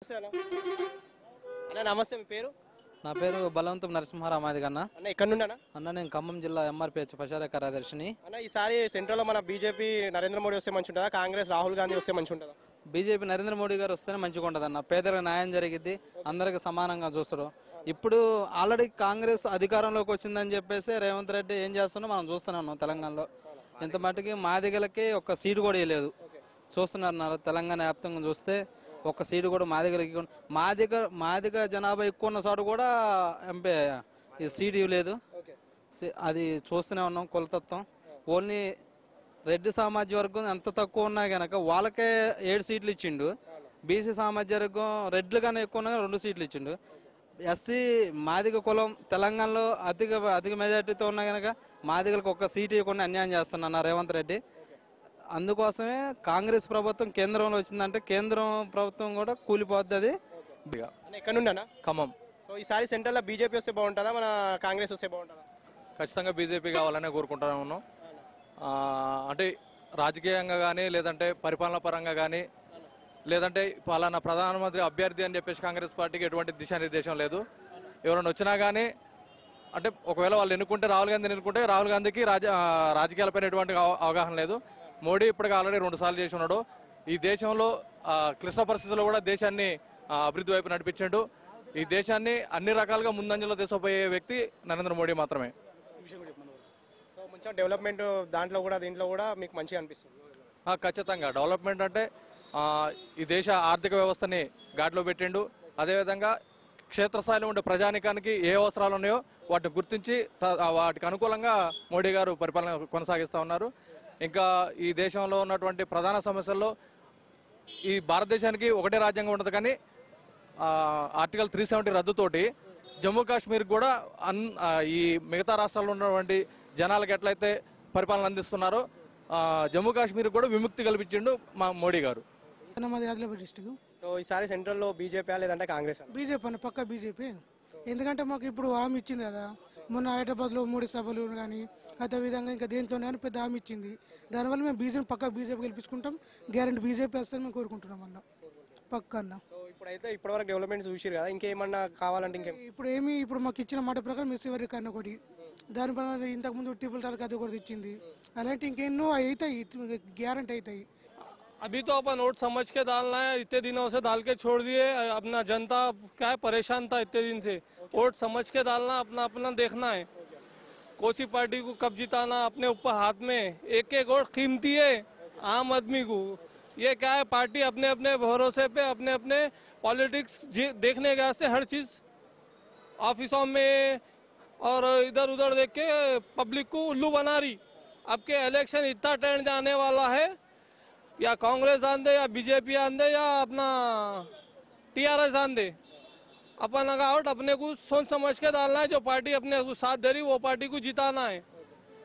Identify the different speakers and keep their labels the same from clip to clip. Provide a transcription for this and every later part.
Speaker 1: నమస్తే అన్న. అన్న నమస్తే, మీ పేరు?
Speaker 2: నా పేరు బలవంతం నరసింహారావు మాదిగన్న.
Speaker 1: అన్న ఎక్కడ నుండి
Speaker 2: అన్న నేను ఖమ్మం జిల్లా ఎంఆర్పిహెచ్ ప్రచార కార్యదర్శిని.
Speaker 1: అన్న ఈసారి సెంట్రల్ లో మన బీజేపీ నరేంద్ర మోడీ వస్తే మంచి ఉంటుందా, కాంగ్రెస్ రాహుల్ గాంధీ వస్తే మంచి ఉంటుందా?
Speaker 2: బీజేపీ నరేంద్ర మోడీ గారు వస్తేనే మంచిగా ఉంటుంది అన్న. పేదలకు న్యాయం జరిగిద్ది, అందరికి సమానంగా చూస్తారు. ఇప్పుడు ఆల్రెడీ కాంగ్రెస్ అధికారంలోకి వచ్చిందని చెప్పేసి రేవంత్ రెడ్డి ఏం చేస్తున్నా మనం చూస్తూనే ఉన్నాం. తెలంగాణలో ఇంత మటుకి మాదిగలకి ఒక్క సీటు కూడా ఇవ్వలేదు. చూస్తున్నారు తెలంగాణ వ్యాప్తంగా చూస్తే ఒక్క సీటు కూడా మాదిగలకి. మాదిగ జనాభా ఎక్కువ ఉన్న చోట కూడా ఎంపీ ఈ సీటు ఇవ్వలేదు. అది చూస్తూనే ఉన్నాం. కులతత్వం ఓన్లీ రెడ్డి సామాజిక వర్గం ఎంత తక్కువ ఉన్నా కనుక వాళ్ళకే 7 సీట్లు ఇచ్చిండు. బీసీ సామాజిక వర్గం రెడ్లు కానీ ఎక్కువ ఉన్నా 2 సీట్లు ఇచ్చిండు. ఎస్సీ మాదిగ కులం తెలంగాణలో అధిక మెజార్టీతో ఉన్నా కనుక మాదిగలకు ఒక్క సీటు ఇవ్వకుండా అన్యాయం చేస్తున్నా రేవంత్ రెడ్డి. అందుకోసమే కాంగ్రెస్ ప్రభుత్వం కేంద్రంలో వచ్చిందంటే కేంద్రం ప్రభుత్వం కూడా కూలిపోద్ది. అది
Speaker 1: ఎక్కడ నుండి అన్న?
Speaker 3: ఖమ్మం.
Speaker 1: సో ఈసారి సెంట్రల్ లో బీజేపీ వస్తే బాగుంటుందా, మన కాంగ్రెస్ వస్తే బాగుంటుందా?
Speaker 3: ఖచ్చితంగా బీజేపీ కావాలనే కోరుకుంటా ఉన్నాం. అంటే రాజకీయంగా కానీ లేదంటే పరిపాలన పరంగా కానీ లేదంటే పలానా ప్రధానమంత్రి అభ్యర్థి అని చెప్పేసి కాంగ్రెస్ పార్టీకి ఎటువంటి దిశానిర్దేశం లేదు. ఎవరైనా వచ్చినా కానీ అంటే ఒకవేళ వాళ్ళు ఎన్నుకుంటే రాహుల్ గాంధీకి రాజకీయాలపైన ఎటువంటి అవగాహన లేదు. మోడీ ఇప్పటికి ఆల్రెడీ 2 సార్లు చేసి ఉన్నాడు. ఈ దేశంలో క్లిష్ట పరిస్థితుల్లో కూడా దేశాన్ని అభివృద్ధి వైపు నడిపించాడు. ఈ దేశాన్ని అన్ని రకాలుగా ముందంజలో తీసుకుపోయే వ్యక్తి నరేంద్ర మోడీ మాత్రమే.
Speaker 1: సో మంచిగా డెవలప్మెంట్ దీంట్లో కూడా మీకు మంచిగా అనిపిస్తుంది?
Speaker 3: ఖచ్చితంగా డెవలప్మెంట్ అంటే ఈ దేశ ఆర్థిక వ్యవస్థని గాడిలో పెట్టిండు. అదేవిధంగా క్షేత్రస్థాయిలో ఉండే ప్రజానికానికి ఏ అవసరాలు ఉన్నాయో వాటిని గుర్తించి వాటికి అనుకూలంగా మోడీ గారు పరిపాలన కొనసాగిస్తూ ఉన్నారు. ఇంకా ఈ దేశంలో ఉన్నటువంటి ప్రధాన సమస్యల్లో ఈ భారతదేశానికి ఒకటే రాజ్యాంగం ఉండదు, కానీ ఆర్టికల్ 370 రద్దుతోటి జమ్మూ కాశ్మీర్ కూడా ఈ మిగతా రాష్ట్రాల్లో ఉన్నటువంటి జనాలకు ఎట్లయితే పరిపాలన అందిస్తున్నారో జమ్మూ కాశ్మీర్ కూడా విముక్తి కల్పించిండు మా మోడీ గారు.
Speaker 4: ఆదిలాబాద్ డిస్ట్రిక్ట్.
Speaker 1: సో ఈసారి సెంట్రల్ లో బీజేపీ లేదంటే కాంగ్రెస్?
Speaker 4: బీజేపీ అన్న పక్క బీజేపీ. ఎందుకంటే మాకు ఇప్పుడు హామీ ఇచ్చింది కదా, మొన్న హైదరాబాద్ లో 3 సభలు కానీ అదే విధంగా ఇంకా దేంట్లో పెద్ద హామీ ఇచ్చింది. దానివల్ల మేము బీజేపీ గెలిపించుకుంటాం. గ్యారెంటీ బీజేపీ వస్తే మేము కోరుకుంటున్నాం అన్న పక్క అన్న.
Speaker 1: ఇప్పుడైతే ఇప్పటివరకు డెవలప్మెంట్స్ చూసారు కదా, ఇంకేమన్నా కావాలంటే
Speaker 4: ఇప్పుడు మాకు ఇచ్చిన మాట ప్రకారం మిస్ ఎవరి కన్నా ఒకటి, దానిపైన ఇంతకుముందు ట్రిపుల్ టార్ అది ఒకటి ఇచ్చింది. అలాంటి ఇంకెన్నో అవుతాయి, గ్యారెంటీ అవుతాయి.
Speaker 5: अभी तो अपन वोट समझ के डालना है. इतने दिनों से डाल के छोड़ दिए. अपना जनता क्या है परेशान था इतने दिन से. वोट समझ के डालना, अपना अपना देखना है. कोसी पार्टी को कब जिताना अपने ऊपर हाथ में. एक वोट कीमती है आम आदमी को. ये क्या है पार्टी अपने अपने भरोसे पे अपने अपने पॉलिटिक्स देखने के वास्ते हर चीज ऑफिसों में और इधर उधर देख के पब्लिक को उल्लू बना रही. अब के इलेक्शन इतना टर्न जाने वाला है, या कांग्रेस आंदे या बीजेपी आंदे या अपना टीआरएस आंदे. अपन अकाउंट अपने को सोच समझ के डालना है. जो पार्टी अपने को साथ दे रही वो पार्टी को जिताना है.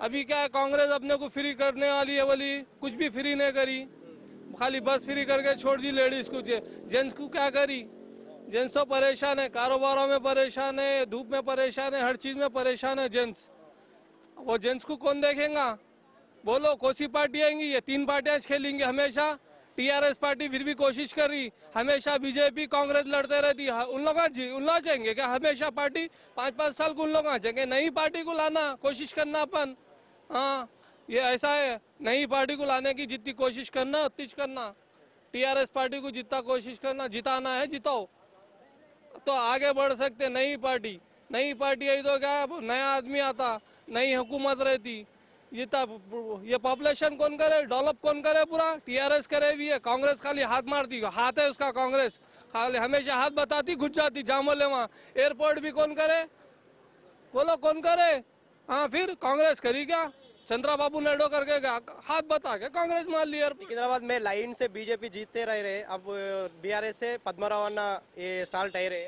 Speaker 5: अभी क्या है कांग्रेस अपने को फ्री करने वाली है, बोली कुछ भी फ्री नहीं करी. खाली बस फ्री करके छोड़ दी लेडीज को. जेंट्स को क्या करी. जेंट्स तो परेशान है, कारोबारों में परेशान है, धूप में परेशान है, हर चीज में परेशान है जेंट्स. वो जेंट्स को कौन देखेगा. बोलो कोसी पार्टी आएंगी, ये 3 पार्टियां खेलेंगी हमेशा. टीआरएस पार्टी फिर भी कोशिश कर रही. हमेशा बीजेपी कांग्रेस लड़ते रहती. उन लोग चाहेंगे क्या हमेशा पार्टी 5-5 साल को उन लोग चाहेंगे. नई पार्टी को लाना कोशिश करना अपन. हाँ ये ऐसा है, नई पार्टी को लाने की जितनी कोशिश करना उतनी करना. टीआरएस पार्टी को जितना कोशिश करना, जिताना है जिताओ तो आगे बढ़ सकते. नई पार्टी आई तो क्या नया आदमी आता, नई हुकूमत रहती. ये पॉपुलेशन कौन करे, डेवलप कौन करे. पूरा टीआरएस करे भी है, कांग्रेस खाली हाथ मारती. हाथ है उसका कांग्रेस, खाली हमेशा हाथ बताती घुस जाती जहाँ बोले वहाँ. एयरपोर्ट भी कौन करे, बोलो कौन करे. हाँ फिर कांग्रेस करी क्या. चंद्रबाबू नायडू करके हाथ बता के कांग्रेस मान लिया.
Speaker 1: सिकंदराबाद में लाइन से बीजेपी जीतते रहे. अब बीआरएस से पद्मनाभ अन्ना ये साल ठहरे.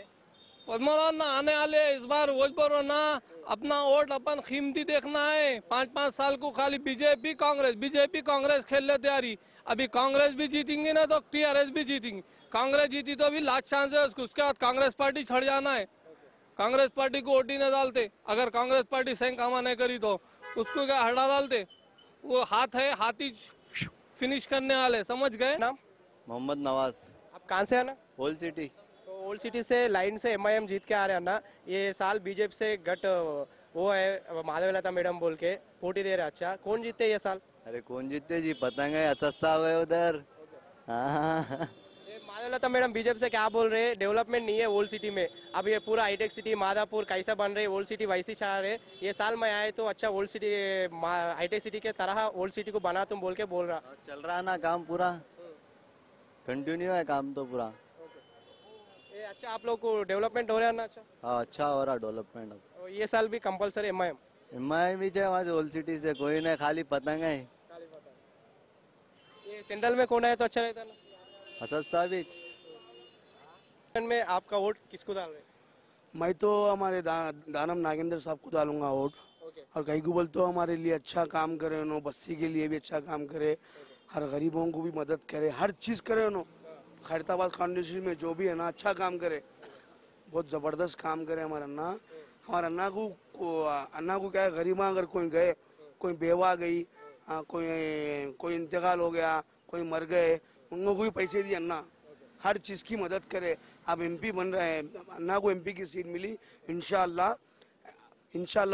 Speaker 5: पद्मनाभ अन्ना आने वाले इस बार वोजबरो ना. अपना वोट अपन कीमती देखना है. 5-5 साल को खाली बीजेपी कांग्रेस खेल ले तैयारी. अभी कांग्रेस भी जीतेंगे ना तो टीआरएस भी जीतेंगे. कांग्रेस जीती तो अभी लास्ट चांस है उसको. उसके बाद कांग्रेस पार्टी छड़ जाना है. कांग्रेस पार्टी को वोट ही नहीं डालते. अगर कांग्रेस पार्टी सही काम नहीं करी तो उसको क्या हटा डालते. वो हाथ है, हाथी फिनिश करने वाले. समझ गए.
Speaker 1: नाम
Speaker 6: मोहम्मद नवाज.
Speaker 1: आप कहाँ से आना?
Speaker 6: Whole city.
Speaker 1: ओल्ड सिटी से लाइन से एमआईएम जीत के आ रहे हैं ना, ये साल बीजेपी से गट वो है माधवलता मैडम बोल के पोटी दे रहे। अच्छा कौन जीतते ये साल?
Speaker 6: अरे कौन जीतते जी, पतंग है, अच्छा साहब है उधर। हाँ
Speaker 1: ये माधवलता मैडम बीजेपी से क्या बोल रहे हैं, डेवलपमेंट नहीं है ओल्ड सिटी में, अब ये पूरा हाईटेक सिटी माधापुर कैसा बन रही है, ओल्ड सिटी वैसी चाह रहे, ये साल में आए तो अच्छा ओल्ड सिटी हाईटेक सिटी के तरह ओल्ड सिटी को बना तुम बोल के बोल रहा।
Speaker 6: चल रहा ना काम पूरा, कंटिन्यू है काम तो पूरा।
Speaker 1: ये अच्छा आप लोग को डेवलपमेंट हो रहा है ना? अच्छा
Speaker 6: हाँ अच्छा हो रहा डेवलपमेंट।
Speaker 1: और ये साल भी कंपलसरी एमआईएम।
Speaker 6: एमआई भी है वहाँ से, ओल्ड सिटी से कोई नहीं, खाली पतंग है।
Speaker 1: ये सेंट्रल में कौन है तो अच्छा रहता ना?
Speaker 6: असद साहब ही।
Speaker 1: में आपका वोट किसको डाल रहे?
Speaker 7: मैं तो हमारे दानम नागेंद्र साहब को डालूंगा वोट। और कहीं को बोल तो हमारे लिए अच्छा काम करे, उन्होंने बस्ती के लिए भी अच्छा काम करे, हर गरीबों को भी मदद करे, हर चीज़ करे उन्होंने। खैरताबाद कॉन्स्टिट्यूंसी में जो भी है ना अच्छा काम करे, बहुत ज़बरदस्त काम करे हमारा अन्ना। हमारे अन्ना को क्या है, गरीबा अगर कोई गए, कोई बेवा गई, कोई इंतकाल हो गया, कोई मर गए, उनको भी पैसे दिए अन्ना, हर चीज़ की मदद करे। अब एमपी बन रहे हैं, अन्ना को एमपी की सीट मिली, इंशाअल्लाह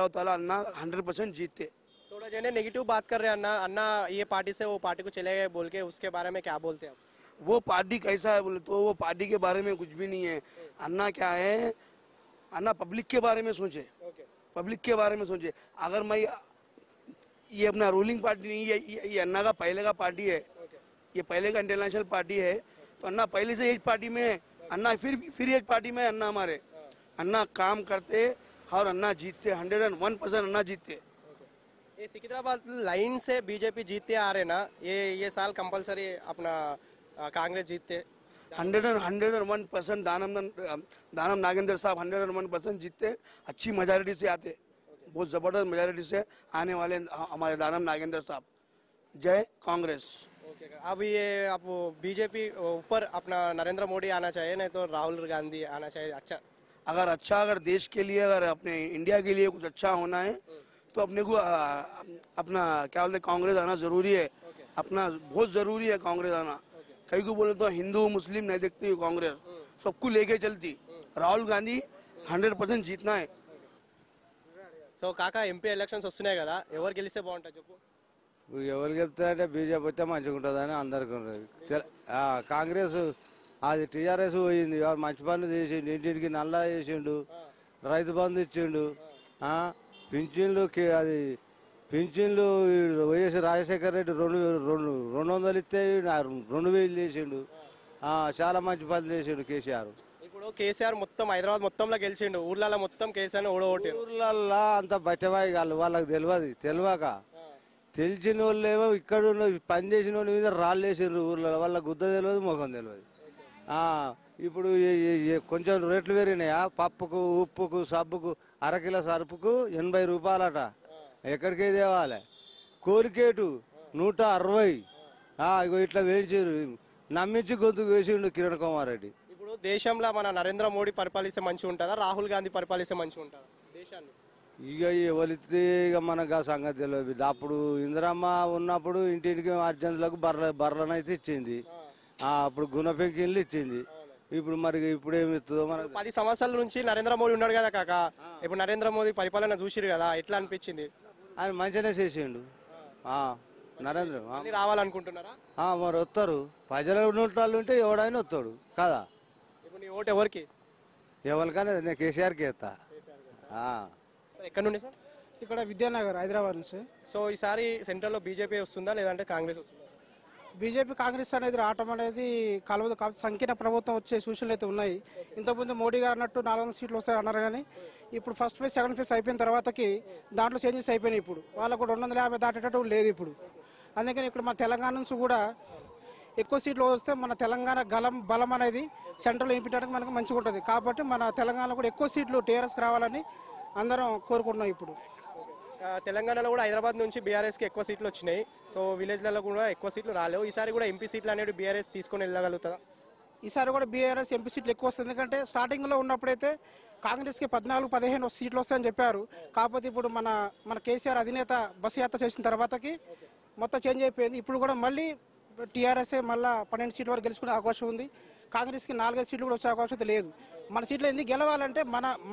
Speaker 7: ताला अन्ना 100% जीतते।
Speaker 1: थोड़ा जने नेगेटिव बात कर रहे हैं अन्ना, अन्ना ये पार्टी से वो पार्टी को चले गए बोल के, उसके बारे में क्या बोलते हैं आप?
Speaker 7: वो पार्टी कैसा है बोले तो वो पार्टी के बारे में कुछ भी नहीं है। अन्ना क्या है, अन्ना पब्लिक के बारे में सोचे, पब्लिक के बारे में सोचे। अगर मैं ये अपना रूलिंग पार्टी नहीं है, ये अन्ना का पहले का पार्टी है, ये पहले का इंटरनेशनल पार्टी है, तो अन्ना पहले से एक पार्टी में है, अन्ना फिर एक पार्टी में अन्ना हमारे। अन्ना काम करते और अन्ना जीतते, 101% अन्ना जीतते।
Speaker 1: ये सिकंदराबाद लाइन से बीजेपी जीतते आ रहे ना, ये साल कंपलसरी अपना कांग्रेस जीतते।
Speaker 7: 101% दानम नागेंद्र साहब 101% जीतते, अच्छी मेजॉरिटी से आते, बहुत जबरदस्त मेजॉरिटी से आने वाले हमारे दानम नागेंद्र साहब। जय कांग्रेस।
Speaker 1: अब ये आप बीजेपी ऊपर अपना नरेंद्र मोदी आना चाहिए, नहीं तो राहुल गांधी आना चाहिए। अच्छा
Speaker 7: अगर देश के लिए, अगर अपने इंडिया के लिए कुछ अच्छा होना है तो अपने को अपना क्या बोलते कांग्रेस आना जरूरी है, अपना बहुत जरूरी है कांग्रेस आना। कई को बोले तो हिंदू मुस्लिम नहीं देखती कांग्रेस, सबको लेके चलती। राहुल गांधी 100% जीतना है।
Speaker 1: సో కాకా ఎంపీ ఎలక్షన్స్ వస్తున్నాయి కదా, ఎవరు గెలిస్తే బాగుంటుంది చెప్పు?
Speaker 8: ఎవరు చెప్తారంటే బీజేపీ వస్తే మంచిగా ఉంటుందని అందరికీ ఉన్నది. కాంగ్రెస్ అది టీఆర్ఎస్ పోయింది, వాడు మంచి పనులు చేసిండు, ఇంటింటికి నల్లా చేసిండు, రైతు బంధు ఇచ్చిండు, అది పింఛన్లు వైఎస్ రాజశేఖర రెడ్డి 200 ఇస్తే 2000 చేసిండు. చాలా మంచి పనులు చేసిండు కేసీఆర్.
Speaker 1: ఇప్పుడు కేసీఆర్ మొత్తం హైదరాబాద్ మొత్తంలో గెలిచిండు, ఊర్లలో మొత్తం కేసీఆర్ ఓడగొట్టిండు.
Speaker 8: ఊర్లల్లో అంత బట్టబాయి కాదు, వాళ్ళకి తెలియక తెలిసిన వాళ్ళు ఏమో ఇక్కడ ఉన్న పని చేసిన వాళ్ళ మీద రాళ్ళు వేసిండ్రు ఊర్లలో, వాళ్ళ గుద్ద తెలియదు, ముఖం తెలియదు. ఇప్పుడు కొంచెం రేట్లు పెరిగినాయా, పప్పుకు ఉప్పుకు సబ్బుకు అరకిలో సరుపుకు 80 రూపాయలట. ఎక్కడికి తేవాలి? కోరికేటు 160. ఇగో ఇట్లా వేయించారు, నమ్మించి గొంతుకు వేసిండు కిరణ్ కుమార్ రెడ్డి.
Speaker 1: ఇప్పుడు దేశంలో మన నరేంద్ర మోడీ పరిపాలిస్తే మంచిగా ఉంటుందా, రాహుల్ గాంధీ పరిపాలిస్తే మంచిగా ఉంటుందా దేశాన్ని?
Speaker 8: ఇక ఎవరితే ఇక మనకు ఆ సంగతి తెలియదు. అప్పుడు ఇందిరమ్మ ఉన్నప్పుడు ఇంటింటికి అర్జెంట్లకు బర్రెలనైతే ఇచ్చింది, అప్పుడు గుణపెంకిన్లు ఇచ్చింది. ఇప్పుడు మరి ఇప్పుడు ఏమి ఇస్తుందో మనకు.
Speaker 1: 10 సంవత్సరాల నుంచి నరేంద్ర మోడీ ఉన్నాడు కదా కాక, ఇప్పుడు నరేంద్ర మోదీ పరిపాలన చూసిరు కదా, ఎట్లా అనిపించింది?
Speaker 8: ఆయన మంచిగానే చేసిండు. నరేంద్ర
Speaker 1: రావాలనుకుంటున్నారా?
Speaker 8: మరి వస్తారు, ప్రజల నోట్లు ఉంటే ఎవడైనా వస్తాడు కదా.
Speaker 1: ఇప్పుడు నీ ఓటు ఎవరికి?
Speaker 8: ఎవరికైనా నేను కేసీఆర్కి వేస్తా.
Speaker 1: ఎక్కడ నుండి సార్?
Speaker 4: ఇక్కడ విద్యానగర్ హైదరాబాద్ నుంచి.
Speaker 1: సో ఈసారి సెంట్రల్ లో బీజేపీ వస్తుందా లేదంటే కాంగ్రెస్ వస్తుందా?
Speaker 4: బీజేపీ కాంగ్రెస్ అనేది రావటం అనేది కలవదు, సంకీర్ణ ప్రభుత్వం వచ్చే సూచనలు అయితే ఉన్నాయి. ఇంతకుముందు మోడీ గారు అన్నట్టు 400 సీట్లు వస్తాయి అన్నారు, కానీ ఇప్పుడు ఫస్ట్ ఫేజ్ సెకండ్ ఫేజ్ అయిపోయిన తర్వాతకి దాంట్లో చేంజెస్ అయిపోయినాయి. ఇప్పుడు వాళ్ళకు 250 దాటేటట్టు లేదు ఇప్పుడు. అందుకని ఇప్పుడు మన తెలంగాణ నుంచి కూడా ఎక్కువ సీట్లు వస్తే మన తెలంగాణ బలం అనేది సెంట్రల్ వేయించడానికి మనకు మంచిగా ఉంటుంది. కాబట్టి మన తెలంగాణలో కూడా ఎక్కువ సీట్లు టీఆర్ఎస్కి రావాలని అందరం కోరుకుంటున్నాం. ఇప్పుడు
Speaker 1: తెలంగాణలో కూడా హైదరాబాద్ నుంచి బీఆర్ఎస్కి ఎక్కువ సీట్లు వచ్చినాయి, సో విలేజ్లలో కూడా ఎక్కువ సీట్లు రాలేవు. ఈసారి కూడా ఎంపీ సీట్లు అనేవి బీఆర్ఎస్ తీసుకొని వెళ్ళగలుగుతుందా?
Speaker 4: ఈసారి కూడా బీఆర్ఎస్ ఎంపీ సీట్లు ఎక్కువ వస్తుంది. ఎందుకంటే స్టార్టింగ్లో ఉన్నప్పుడైతే కాంగ్రెస్కి 14-15 సీట్లు వస్తాయని చెప్పారు. కాకపోతే ఇప్పుడు మన కేసీఆర్ అధినేత బస్సు యాత్ర చేసిన తర్వాతకి మొత్తం చేంజ్ అయిపోయింది. ఇప్పుడు కూడా మళ్ళీ టీఆర్ఎస్ఏ మళ్ళీ 12 సీట్ల వరకు గెలుచుకునే అవకాశం ఉంది. కాంగ్రెస్కి 4-5 సీట్లు కూడా వచ్చే అవకాశం లేదు. మన సీట్లు ఎందుకు గెలవాలంటే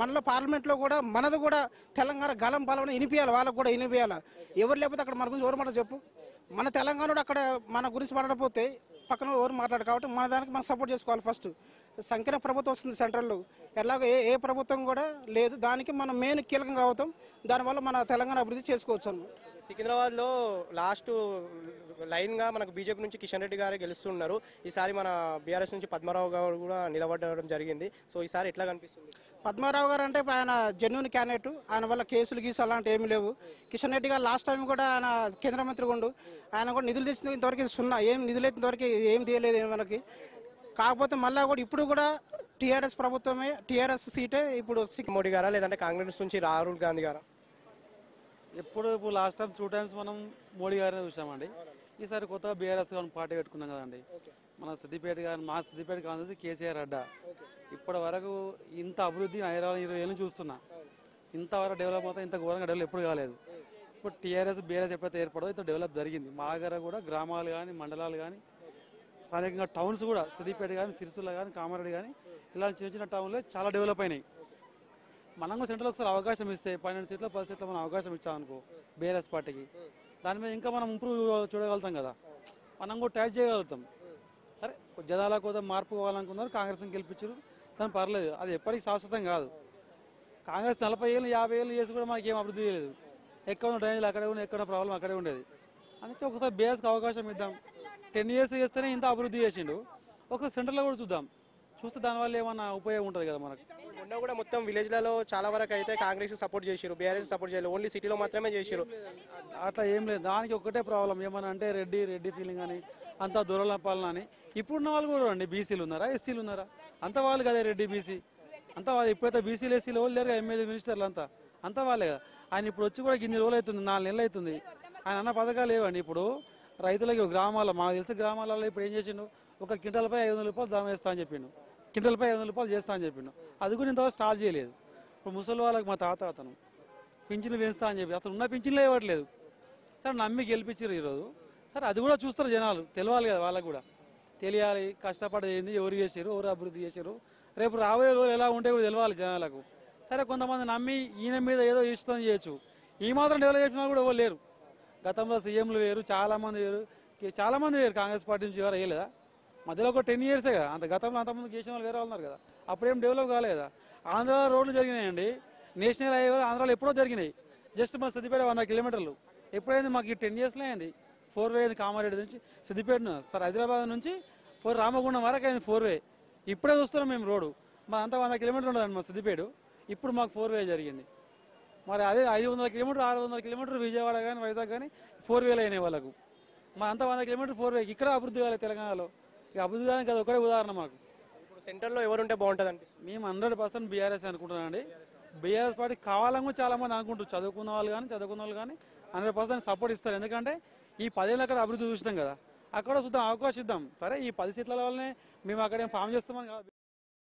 Speaker 4: మనలో పార్లమెంట్లో కూడా మనది కూడా తెలంగాణ గలం బలం వినిపించాలి, వాళ్ళకు కూడా వినిపించాలి. ఎవరు లేకపోతే అక్కడ మన గురించి ఎవరు మాట చెప్పు. మన తెలంగాణ అక్కడ మన గురించి మాట్లాడకపోతే పక్కన ఎవరు మాట్లాడు. కాబట్టి మన దానికి మనం సపోర్ట్ చేసుకోవాలి. ఫస్ట్ సంకీర్ణ ప్రభుత్వం వస్తుంది సెంట్రల్లో, ఎలాగో ఏ ప్రభుత్వం కూడా లేదు. దానికి మనం మెయిన్ కీలకంగా అవుతాం. దానివల్ల మన తెలంగాణ అభివృద్ధి చేసుకోవచ్చు అన్నమాట.
Speaker 1: సికింద్రాబాద్లో లాస్ట్ లైన్గా మనకు బీజేపీ నుంచి కిషన్ రెడ్డి గారే గెలుస్తున్నారు. ఈసారి మన బీఆర్ఎస్ నుంచి పద్మారావు గారు కూడా నిలబడడం జరిగింది. సో ఈసారి ఎట్లా కనిపిస్తుంది?
Speaker 4: పద్మారావు గారు అంటే ఆయన జెన్యూన్ క్యాండిడేట్. ఆయన వల్ల కేసులు గీసు అలాంటి ఏమీ లేవు. కిషన్ రెడ్డి గారు లాస్ట్ టైం కూడా ఆయన కేంద్ర మంత్రి ఉండు, ఆయన కూడా నిధులు తెచ్చిన ఇంతవరకు సున్నా, ఏం నిధులు ఇంతవరకు ఏం తీయలేదు మనకి. కాకపోతే మళ్ళీ కూడా ఇప్పుడు కూడా టీఆర్ఎస్ ప్రభుత్వమే, టీఆర్ఎస్ సీటే ఇప్పుడు.
Speaker 1: మోడీ గారా లేదంటే కాంగ్రెస్ నుంచి రాహుల్ గాంధీ గారా?
Speaker 2: ఇప్పుడు లాస్ట్ టైం 2 times మనం మోడీ గారిని చూసామండి. ఈసారి కొత్తగా బీఆర్ఎస్ గారిని పార్టీ పెట్టుకున్నాం కదండి. మన సిద్దిపేట గారిని, మా సిద్దిపేట కాంగ్రెస్ కేసీఆర్ అడ్డా. ఇప్పటి వరకు ఇంత అభివృద్ధి 20 ఏళ్ళు చూస్తున్నా, ఇంతవరకు డెవలప్ అవుతా, ఇంత ఘోరంగా డెవలప్ ఎప్పుడు కాలేదు. ఇప్పుడు టీఆర్ఎస్ బీఆర్ఎస్ ఎప్పుడైతే ఏర్పడదో ఇంత డెవలప్ జరిగింది. మా దగ్గర కూడా గ్రామాలు కానీ, మండలాలు కానీ, స్థానికంగా టౌన్స్ కూడా సిద్దిపేట కానీ, సిరిసిల్ల కానీ, కామారెడ్డి కానీ, ఇలాంటి చిన్న చిన్న టౌన్లో చాలా డెవలప్ అయినాయి. మనం కూడా సెంట్రల్ ఒకసారి అవకాశం ఇస్తే 12 సీట్లు 10 సీట్లు మనం అవకాశం ఇచ్చామనుకో బీఆర్ఎస్ పార్టీకి, దాని మీద ఇంకా మనం ఇంప్రూవ్ చూడగలుగుతాం కదా, మనం కూడా ట్రై చేయగలుగుతాం. సరే జనాల కోసం మార్పు కావాలనుకున్నారు, కాంగ్రెస్ని గెలిపించారు, దాని పర్లేదు. అది ఎప్పటికీ శాశ్వతం కాదు. కాంగ్రెస్ 40 ఏళ్ళు 50 ఏళ్ళు చేసి కూడా మనకి ఏం అభివృద్ధి చేయలేదు. ఎక్కడ ఉన్న డ్రైనేజీలు అక్కడే ఉన్నాయి, ఎక్కడ ప్రాబ్లం అక్కడే ఉండేది. అందుకే ఒకసారి బీఆర్ఎస్కి అవకాశం ఇద్దాం. 10 years చేస్తేనే ఇంత అభివృద్ధి చేసిండు, ఒకసారి సెంటర్లో కూడా చూద్దాం. చూస్తే దానివల్ల ఏమన్నా ఉపయోగం ఉంటుంది కదా మనకు.
Speaker 1: మొన్న కూడా మొత్తం విలేజ్లలో చాలా వరకు అయితే కాంగ్రెస్ సపోర్ట్ చేశారు, బీఆర్ఎస్ సపోర్ట్ చేయలేదు, ఓన్లీ సిటీలో మాత్రమే చేశారు.
Speaker 2: అట్లా ఏం లేదు, దానికి ఒకటే ప్రాబ్లం ఏమన్నా అంటే రెడ్డి ఫీలింగ్ అని, అంతా దూరాల పాలన అని. ఇప్పుడున్న వాళ్ళు కూడా అండి బీసీలు ఉన్నారా, ఎస్సీలు ఉన్నారా, అంత వాళ్ళు కదా రెడ్డి బీసీ అంతా వాళ్ళు. ఇప్పుడైతే బీసీలు ఎస్సీలు వాళ్ళు లేరు, ఎమ్మెల్యే మినిస్టర్లు అంతా వాళ్ళే కదా. ఆయన ఇప్పుడు వచ్చి కూడా ఇన్ని రోజులు అవుతుంది, 4 నెలలు అవుతుంది. ఆయన అన్న పథకాలు లేవండి. ఇప్పుడు రైతులకి గ్రామాల, మాకు తెలిసి గ్రామాలలో ఇప్పుడు ఏం చేసిండు, ఒక క్వింటల్పై 500 రూపాయలు దానం వేస్తా అని చెప్పిండు, క్వింటల్పై 500 రూపాయలు చేస్తా అని చెప్పిండు. అది కూడా ఇంతవరకు స్టార్ట్ చేయలేదు. ఇప్పుడు ముసలి వాళ్ళకి మా తాత అతను పింఛన్లు వేస్తా అని చెప్పి అసలు ఉన్న పింఛన్లు ఇవ్వట్లేదు. సరే నమ్మి గెలిపించారు ఈరోజు. సరే అది కూడా చూస్తారు జనాలు, తెలియాలి కదా వాళ్ళకు కూడా, తెలియాలి కష్టపడేది ఏంది, ఎవరు చేశారు, ఎవరు అభివృద్ధి చేశారు, రేపు రాబోయే రోజులు ఎలా ఉంటే కూడా తెలియాలి జనాలకు. సరే కొంతమంది నమ్మి ఈయన మీద ఏదో ఇష్టం చేయొచ్చు, ఈ మాత్రం డెవలప్ చేసిన కూడా ఎవరు లేరు. గతంలో సీఎంలు వేరు, చాలామంది వేరు కాంగ్రెస్ పార్టీ నుంచి ఎవరు వేయలేదా? మధ్యలో ఒక 10 years కదా, అంత గతంలో అంతమంది చేసిన వాళ్ళు వేరే ఉన్నారు కదా, అప్పుడేం డెవలప్ కాలేదా? ఆంధ్రాలో రోడ్లు జరిగినాయండి, నేషనల్ హైవే ఆంధ్రాలో ఎప్పుడో జరిగినాయి. జస్ట్ మా సిద్దిపేట 100 kilometers. ఎప్పుడైంది మాకు ఈ 10 yearsలో అయింది 4 way అయింది. కామారెడ్డి నుంచి సిద్దిపేట సార్ హైదరాబాద్ నుంచి రామగుండం వరకు అయింది 4 way. ఇప్పుడే చూస్తున్నాం మేము రోడ్డు. మా అంతా 100 kilometers ఉండదండి మా సిద్దిపేట, ఇప్పుడు మాకు 4 way జరిగింది. మరి అదే 500 kilometers 600 kilometers విజయవాడ కానీ వైజాగ్ కానీ 4 way అయినాయి వాళ్ళకు. మా అంతా 100 kilometers 4 way. ఇక్కడ అభివృద్ధి కాలేదు తెలంగాణలో. ఇక అభివృద్ధి కానికి అది ఒకటే ఉదాహరణ మాకు.
Speaker 1: ఇప్పుడు సెంటర్లో ఎవరుంటే బాగుంటుంది అనిపిస్తుంది?
Speaker 2: మేము 100% బీఆర్ఎస్ అనుకుంటున్నానండి. బీఆర్ఎస్ పార్టీ కావాలని కూడా చాలా మంది అనుకుంటారు, చదువుకున్న వాళ్ళు కానీ 100% సపోర్ట్ ఇస్తారు. ఎందుకంటే ఈ 10 ఏళ్ళు అక్కడ అభివృద్ధి చూసినాం కదా, అక్కడ చూద్దాం, అవకాశం ఇద్దాం. సరే ఈ 10 సీట్ల వల్లనే మేము అక్కడ ఫామ్ చేస్తామని కాదు.